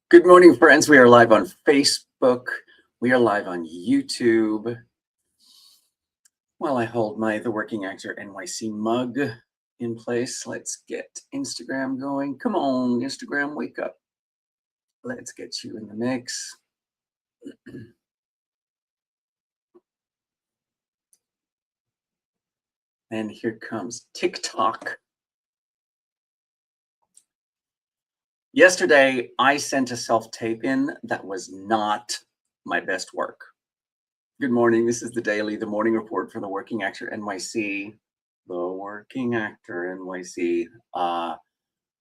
Good morning, friends. We are live on Facebook. We are live on YouTube. While I hold the Working Actor NYC mug in place, let's get Instagram going. Come on, Instagram, wake up. Let's get you in the mix. And here comes TikTok. Yesterday, I sent a self-tape in that was not my best work. Good morning. This is the daily, the morning report for the Working Actor NYC. The Working Actor NYC.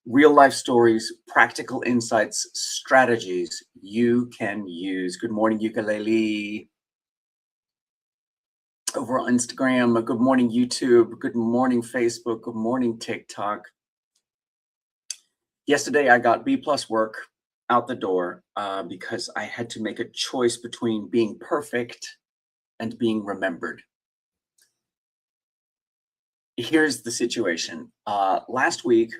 Real life stories, practical insights, strategies you can use. Good morning, ukulele. Over on Instagram. Good morning, YouTube. Good morning, Facebook. Good morning, TikTok. Yesterday, I got B+ work out the door because I had to make a choice between being perfect and being remembered. Here's the situation. Last week,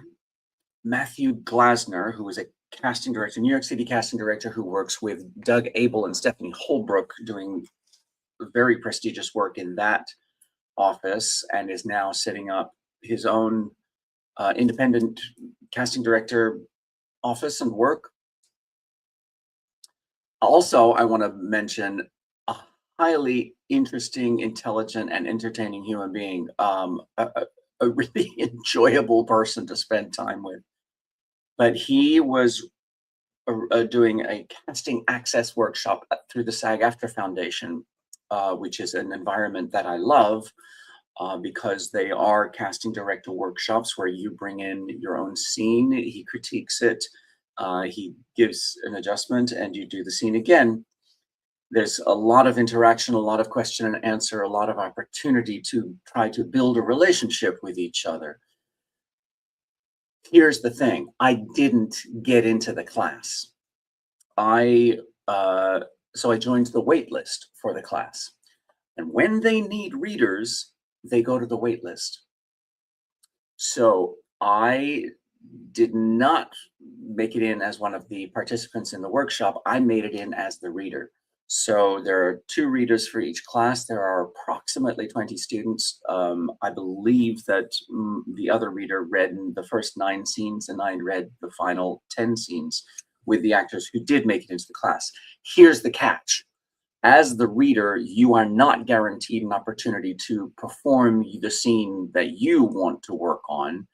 Matthew Glasner, who is a casting director, New York City casting director, who works with Doug Abel and Stephanie Holbrook, doing very prestigious work in that office, and is now setting up his own independent casting director office and work. Also, I want to mention a highly interesting, intelligent, and entertaining human being, a really enjoyable person to spend time with. But he was doing a casting access workshop through the SAG-AFTRA Foundation, which is an environment that I love because they are casting director workshops where you bring in your own scene, he critiques it, he gives an adjustment, and you do the scene again. There's a lot of interaction, a lot of question and answer, a lot of opportunity to try to build a relationship with each other. Here's the thing, I didn't get into the class. So I joined the wait list for the class. And when they need readers, they go to the wait list. So I did not make it in as one of the participants in the workshop. I made it in as the reader. So there are 2 readers for each class. There are approximately 20 students. I believe that the other reader read the first 9 scenes and I read the final 10 scenes with the actors who did make it into the class. Here's the catch. As the reader, you are not guaranteed an opportunity to perform the scene that you want to work on,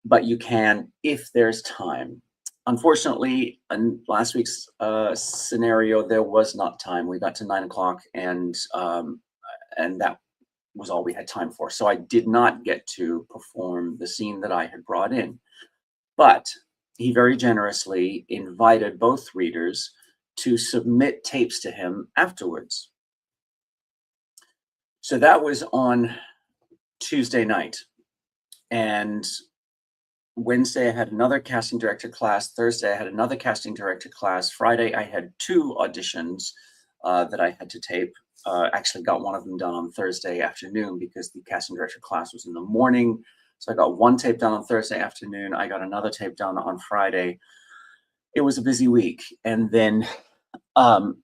but you can if there's time. Unfortunately, in last week's scenario, there was not time. We got to 9 o'clock and that was all we had time for. So I did not get to perform the scene that I had brought in. But he very generously invited both readers to submit tapes to him afterwards. So that was on Tuesday night. And Wednesday, I had another casting director class. Thursday, I had another casting director class. Friday, I had 2 auditions that I had to tape. Actually got one of them done on Thursday afternoon because the casting director class was in the morning. So I got 1 tape done on Thursday afternoon. I got another tape done on Friday. It was a busy week. And then over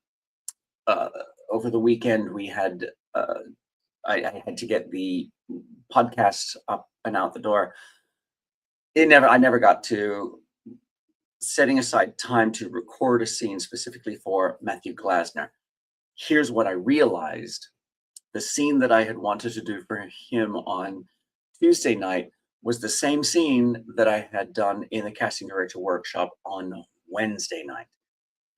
the weekend, we had, I had to get the podcast up and out the door. I never got to setting aside time to record a scene specifically for Matthew Glasner. Here's what I realized. The scene that I had wanted to do for him on Tuesday night was the same scene that I had done in the casting director workshop on Wednesday night.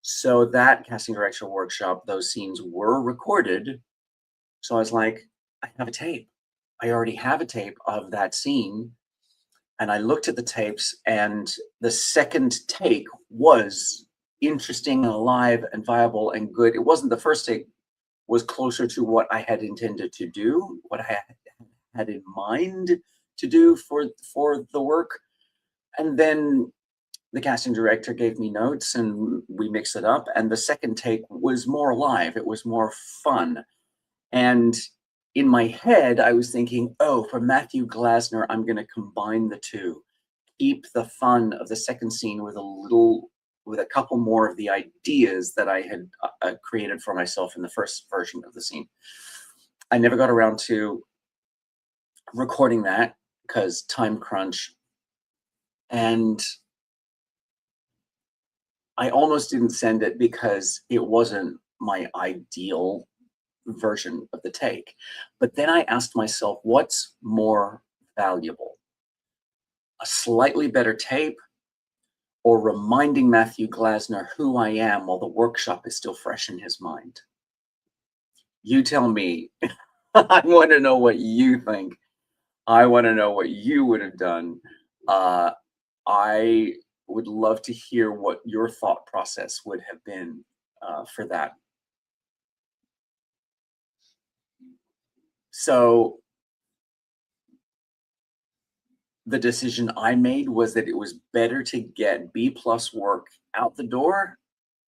So that casting director workshop, those scenes were recorded. So I was like, I have a tape. I already have a tape of that scene. And I looked at the tapes, and the second take was interesting and alive and viable and good. It wasn't the first take, was closer to what I had intended to do, what I had in mind to do for the work. And then the casting director gave me notes and we mixed it up. And the second take was more alive. It was more fun. And in my head, I was thinking, oh, for Matthew Glasner, I'm going to combine the 2. Keep the fun of the second scene with a little with a couple more of the ideas that I had created for myself in the first version of the scene. I never got around to recording that because time crunch, and I almost didn't send it because it wasn't my ideal version of the take. But then I asked myself, what's more valuable? A slightly better tape or reminding Matthew Glasner who I am while the workshop is still fresh in his mind? You tell me. I want to know what you think. I want to know what you would have done. I would love to hear what your thought process would have been for that. So the decision I made was that it was better to get B plus work out the door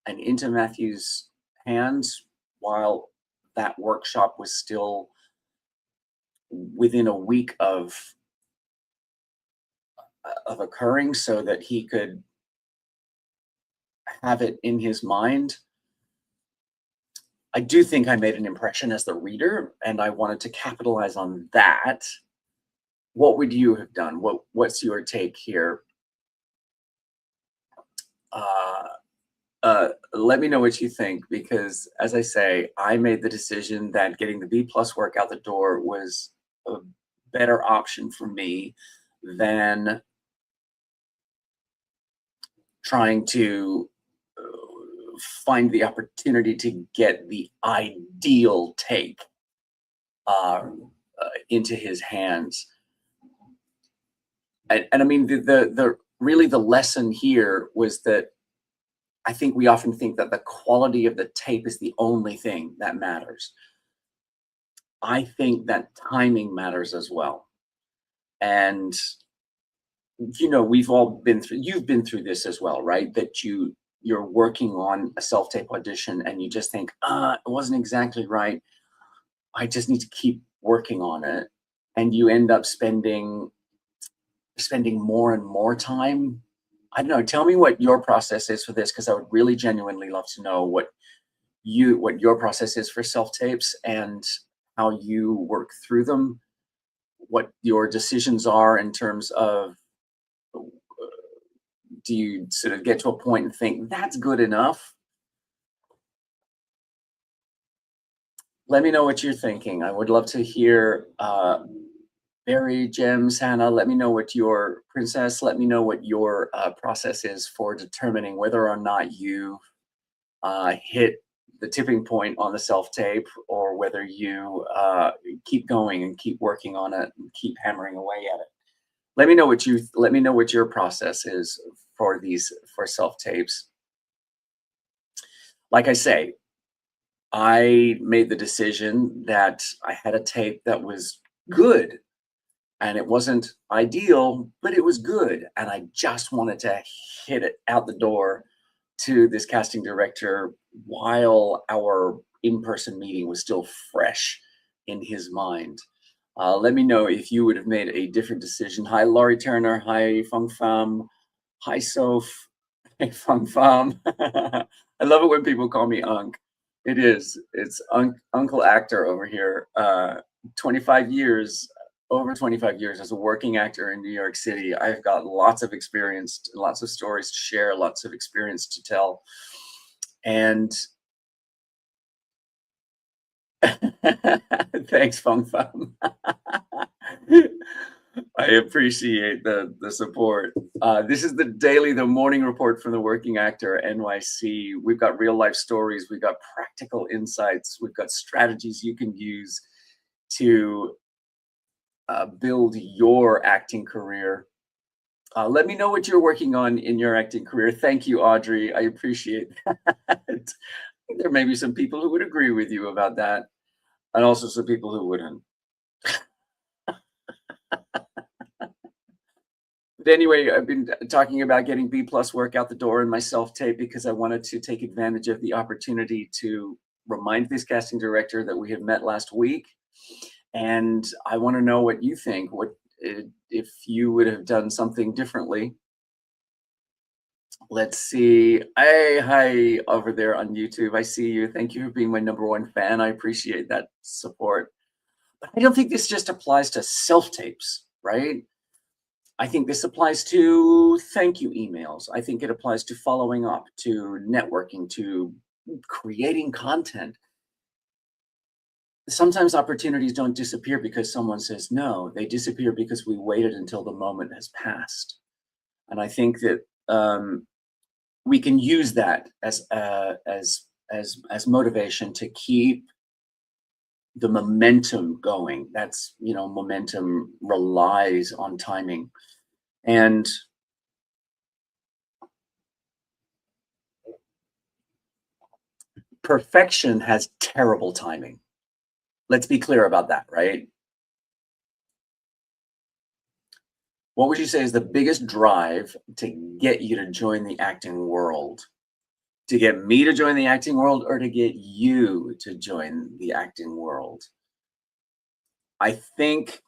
and into Matthew's hands while that workshop was still within a week of occurring, so that he could have it in his mind. I do think I made an impression as the reader, and I wanted to capitalize on that. What would you have done? What's your take here? Let me know what you think, because as I say, I made the decision that getting the B plus work out the door was a better option for me than trying to find the opportunity to get the ideal take into his hands. And I mean, the really the lesson here was that I think we often think that the quality of the tape is the only thing that matters. I think that timing matters as well. And we've all been through, you've been through this as well, right? That you're working on a self-tape audition and you just think, it wasn't exactly right. I just need to keep working on it. And you end up spending more and more time. I don't know. Tell me what your process is for this, because I would really genuinely love to know what your process is for self-tapes and how you work through them, what your decisions are in terms of, do you sort of get to a point and think that's good enough? Let me know what you're thinking. I would love to hear Barry, Gems, Hannah, let me know what your princess, let me know what your process is for determining whether or not you hit the tipping point on the self-tape, or whether you keep going and keep working on it and keep hammering away at it. Let me know what your process is for self-tapes. Like I say, I made the decision that I had a tape that was good. And it wasn't ideal, but it was good. And I just wanted to hit it out the door to this casting director while our in-person meeting was still fresh in his mind. Let me know if you would have made a different decision. Hi, Laurie Turner. Hi, Fung Pham. Hi, Soph. Hey, Fung Pham. I love it when people call me Unc. It's Uncle Actor over here. 25 years over 25 years as a working actor in New York City. I've got lots of experience, lots of stories to share, lots of experience to tell. And thanks, Fung Fung. I appreciate the support. This is the morning report from the Working Actor NYC. We've got real life stories. We've got practical insights. We've got strategies you can use to build your acting career. Let me know what you're working on in your acting career. Thank you, Audrey. I appreciate that. There may be some people who would agree with you about that, and also some people who wouldn't. But anyway, I've been talking about getting B+ work out the door in my self-tape because I wanted to take advantage of the opportunity to remind this casting director that we had met last week. And I want to know what you think. What if you would have done something differently? Let's see. Hey, hi over there on YouTube. I see you. Thank you for being my number one fan. I appreciate that support. But I don't think this just applies to self tapes, right? I think this applies to thank you emails. I think it applies to following up, to networking, to creating content. Sometimes opportunities don't disappear because someone says no, they disappear because we waited until the moment has passed. And I think that we can use that as motivation to keep the momentum going. That's, momentum relies on timing. And perfection has terrible timing. Let's be clear about that, right? What would you say is the biggest drive to get you to join the acting world? To get me to join the acting world or to get you to join the acting world? I think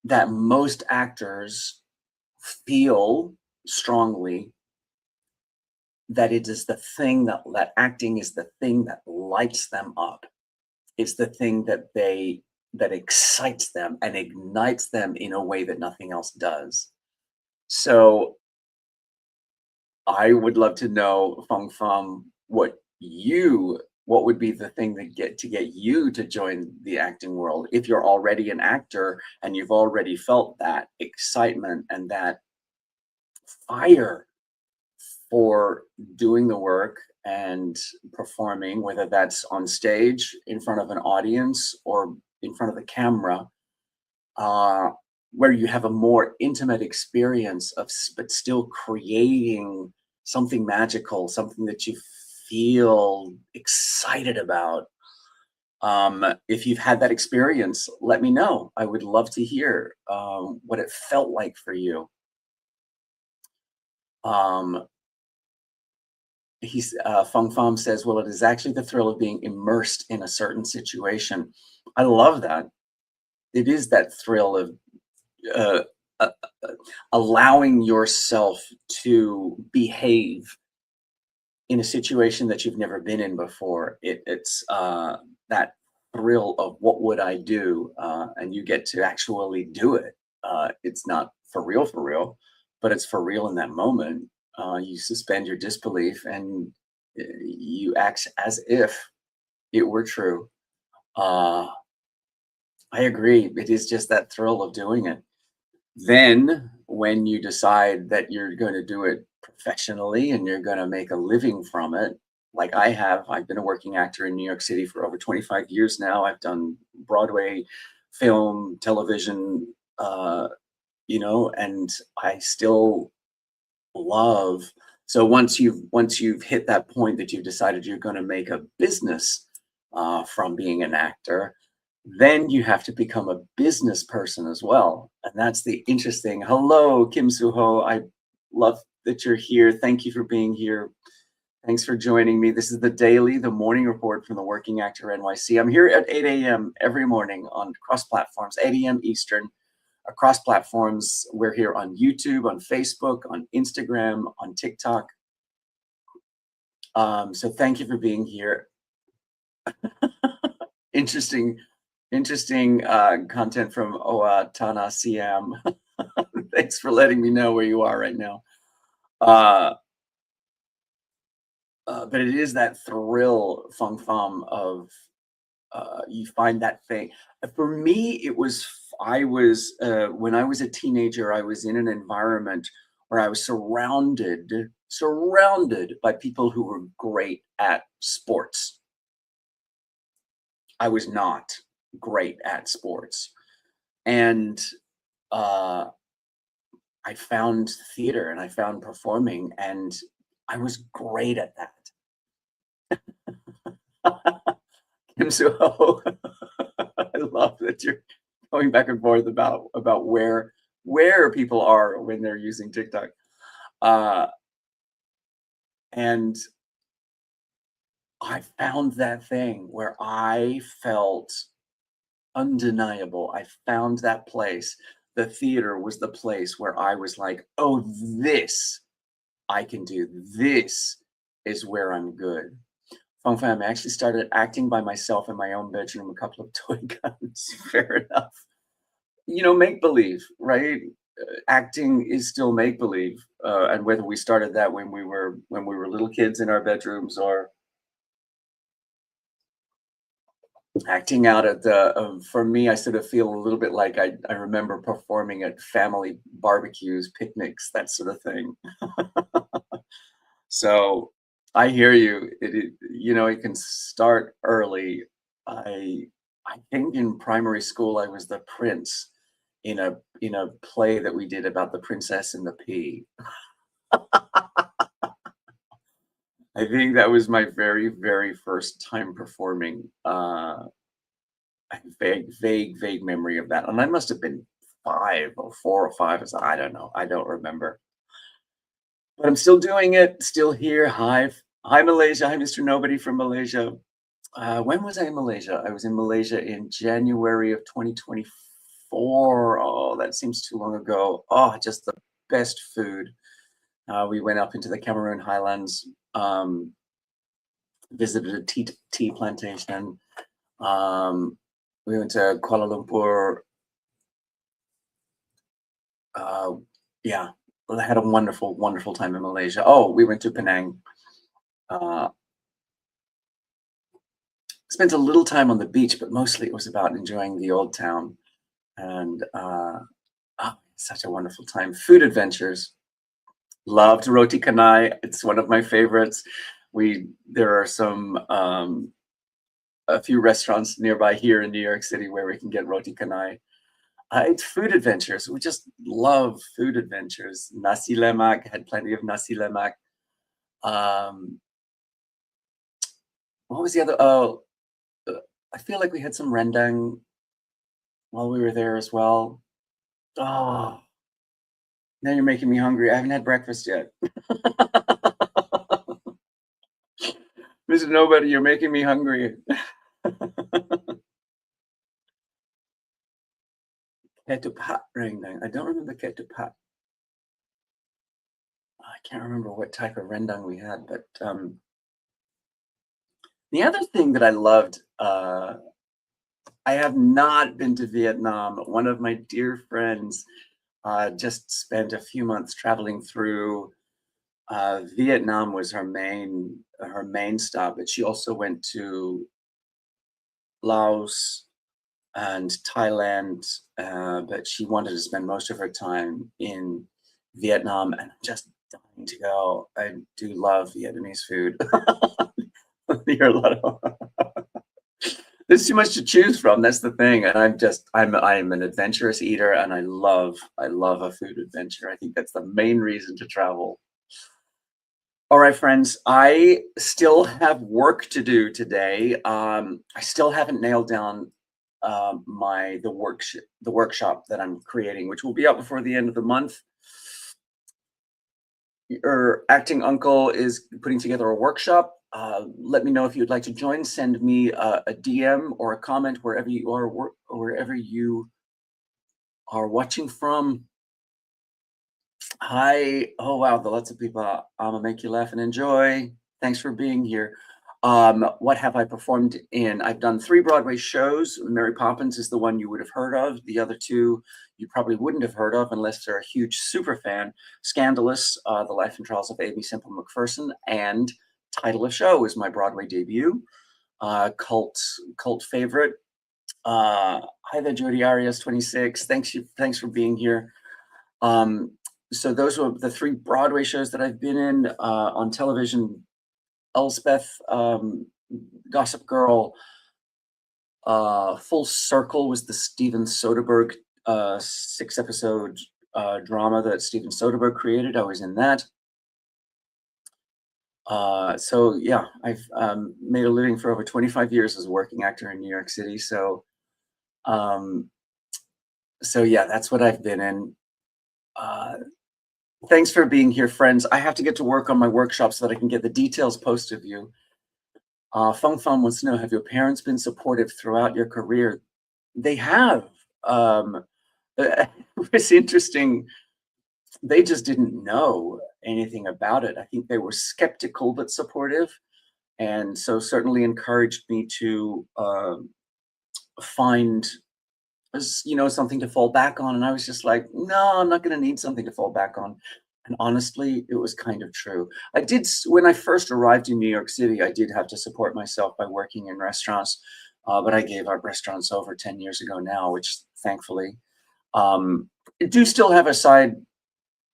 that most actors feel strongly that it is the thing that acting is the thing that lights them up. It's the thing that excites them and ignites them in a way that nothing else does. So I would love to know, Feng Feng, what would be the thing that get you to join the acting world if you're already an actor and you've already felt that excitement and that fire for doing the work and performing, whether that's on stage in front of an audience or in front of the camera, uh, where you have a more intimate experience but still creating something magical, something that you feel excited about. If you've had that experience, let me know. I would love to hear what it felt like for you. Um, Feng Fang says, well, it is actually the thrill of being immersed in a certain situation. I love that. It is that thrill of uh, uh, allowing yourself to behave in a situation that you've never been in before. It's that thrill of what would I do, and you get to actually do it. It's not for real, but it's for real in that moment. You suspend your disbelief and you act as if it were true. Uh, I agree. It is just that thrill of doing it. Then, when you decide that you're going to do it professionally and you're going to make a living from it, like I have, I've been a working actor in New York City for over 25 years now. I've done Broadway, film, television, and I still love. So once you've hit that point that you've decided you're going to make a business from being an actor, then you have to become a business person as well. And that's the interesting. Hello, Kim Suho. I love that you're here. Thank you for being here. Thanks for joining me. This is the morning report from the Working Actor NYC. I'm here at 8 a.m. every morning on cross platforms, 8 a.m. Eastern, across platforms. We're here on YouTube, on Facebook, on Instagram, on TikTok. So thank you for being here. Interesting content from Oa Tana Siam. Thanks for letting me know where you are right now. Uh, but it is that thrill, Feng Fam, of you find that thing. For me, I was when I was a teenager, I was in an environment where I was surrounded by people who were great at sports. I was not great at sports, and uh, I found theater and I found performing, and I was great at that. Kim So I love that you're going back and forth about where people are when they're using TikTok. Uh, and I found that thing where I felt undeniable. I found that place. The theater was the place where I was like, oh, this I can do. This is where I'm good. Fun fact, I actually started acting by myself in my own bedroom, a couple of toy guns. Fair enough. Make believe, right? Acting is still make believe, and whether we started that when we were little kids in our bedrooms, or acting out at for me, I sort of feel a little bit like I remember performing at family barbecues, picnics, that sort of thing. So I hear you. It can start early. I think in primary school I was the prince in a play that we did about the princess and the pea. I think that was my very, very first time performing. I have vague memory of that, and I must have been 5 or 4 or 5. I don't know. I don't remember. But I'm still doing it. Still here. Hi, Malaysia. Hi, Mr. Nobody from Malaysia. When was I in Malaysia? I was in Malaysia in January of 2024. Oh, that seems too long ago. Oh, just the best food. We went up into the Cameroon highlands, visited a tea plantation. We went to Kuala Lumpur. Yeah, I had a wonderful, wonderful time in Malaysia. Oh, we went to Penang. Uh, Spent a little time on the beach, but mostly it was about enjoying the old town. And such a wonderful time. Food adventures. Loved roti canai. It's one of my favorites. There are a few restaurants nearby here in New York City where we can get roti canai. It's food adventures. We just love food adventures. Nasi lemak, had plenty of nasi lemak. What was the other? Oh, I feel like we had some rendang while we were there as well. Oh, now you're making me hungry. I haven't had breakfast yet. Mr. Nobody, you're making me hungry. Ketupat rendang. I don't remember ketupat. I can't remember what type of rendang we had, but the other thing that I loved, I have not been to Vietnam. One of my dear friends just spent a few months traveling through. Vietnam was her main stop, but she also went to Laos and Thailand, but she wanted to spend most of her time in Vietnam, and I'm just dying to go. I do love Vietnamese food. There are a lot of There's too much to choose from. That's the thing, and I'm an adventurous eater, and I love a food adventure. I think that's the main reason to travel. All right, friends, I still have work to do today. I still haven't nailed down the workshop that I'm creating, which will be out before the end of the month. Your acting uncle is putting together a workshop. Let me know if you'd like to join. Send me a DM or a comment wherever you are watching from. Hi. Oh, wow. Lots of people. I'm going to make you laugh and enjoy. Thanks for being here. What have I performed in? I've done 3 Broadway shows. Mary Poppins is the one you would have heard of. The other 2 you probably wouldn't have heard of unless they're a huge super fan. Scandalous, The Life and Trials of Amy Semple McPherson, and Title of Show is my Broadway debut. Cult favorite. Hi there, Jody Arias, 26. Thanks for being here. So those were the 3 Broadway shows that I've been in. On television, Elspeth, Gossip Girl. Full Circle was the Steven Soderbergh 6-episode drama that Steven Soderbergh created. I was in that. So yeah, I've made a living for over 25 years as a working actor in New York City. So yeah, that's what I've been in. Thanks for being here, friends. I have to get to work on my workshop so that I can get the details posted of you. Feng Feng wants to know, have your parents been supportive throughout your career? They have. It's interesting. they just didn't know anything about it. I think they were skeptical but supportive, and so certainly encouraged me to find something to fall back on. And I was just like, no, I'm not going to need something to fall back on. And honestly, it was kind of true. When I first arrived in New York City, I did have to support myself by working in restaurants, but I gave up restaurants over 10 years ago now, which thankfully. I do still have a side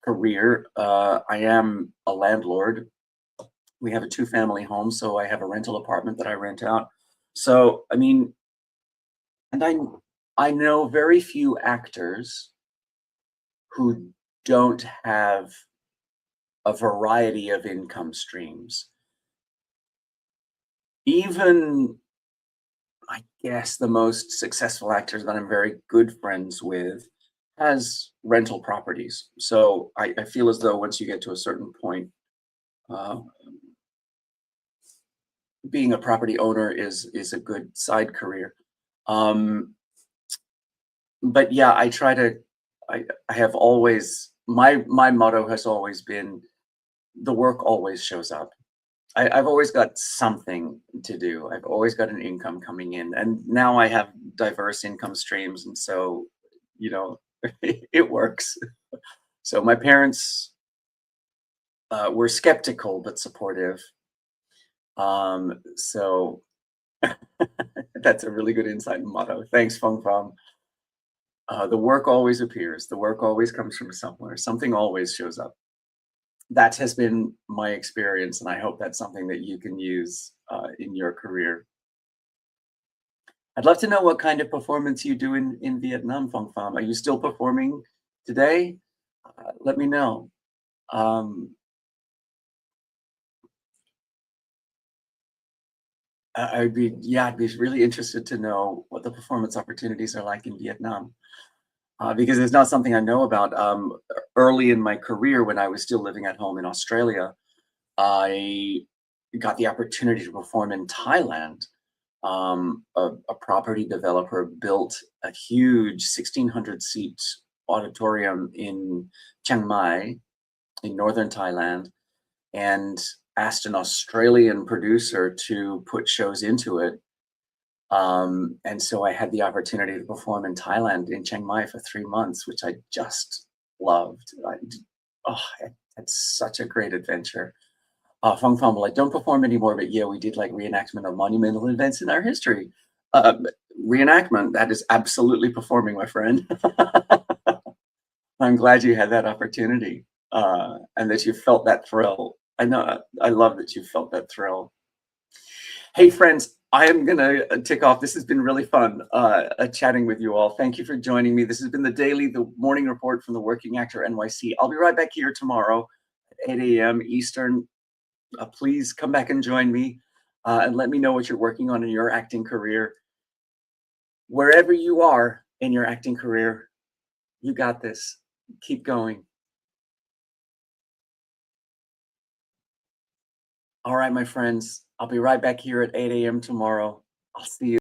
career. I am a landlord. We have a two-family home, so I have a rental apartment that I rent out. So, I mean, and I know very few actors who don't have a variety of income streams. Even, I guess, the most successful actors that I'm very good friends with has rental properties. So I feel as though once you get to a certain point, being a property owner is a good side career. Um, but yeah, I have always my motto has always been the work always shows up. I've always got something to do. I've always got an income coming in, and now I have diverse income streams, and so you know it works. So my parents were skeptical but supportive. So that's a really good insight and motto. Thanks, Fong Fong. The work always appears. The work always comes from somewhere. Something always shows up. That has been my experience, and I hope that's something that you can use in your career. I'd love to know what kind of performance you do in Vietnam, Phong Pham. Are you still performing today? Let me know. Um, I'd be really interested to know what the performance opportunities are like in Vietnam. Because it's not something I know about. Early in my career, when I was still living at home in Australia, I got the opportunity to perform in Thailand. A property developer built a huge 1,600 seat auditorium in Chiang Mai in northern Thailand and asked an Australian producer to put shows into it. And so I had the opportunity to perform in Thailand, in Chiang Mai, for 3 months, which I just loved. I had such a great adventure. Fong Fong, well, I don't perform anymore, but yeah, we did like reenactment of monumental events in our history. Reenactment, that is absolutely performing, my friend. I'm glad you had that opportunity and that you felt that thrill. I know, I love that you felt that thrill. Hey, friends, I am going to tick off. This has been really fun chatting with you all. Thank you for joining me. This has been the morning report from the Working Actor NYC. I'll be right back here tomorrow at 8 a.m. Eastern. Please come back and join me and let me know what you're working on in your acting career. Wherever you are in your acting career, you got this. Keep going. All right, my friends, I'll be right back here at 8 a.m. tomorrow. I'll see you.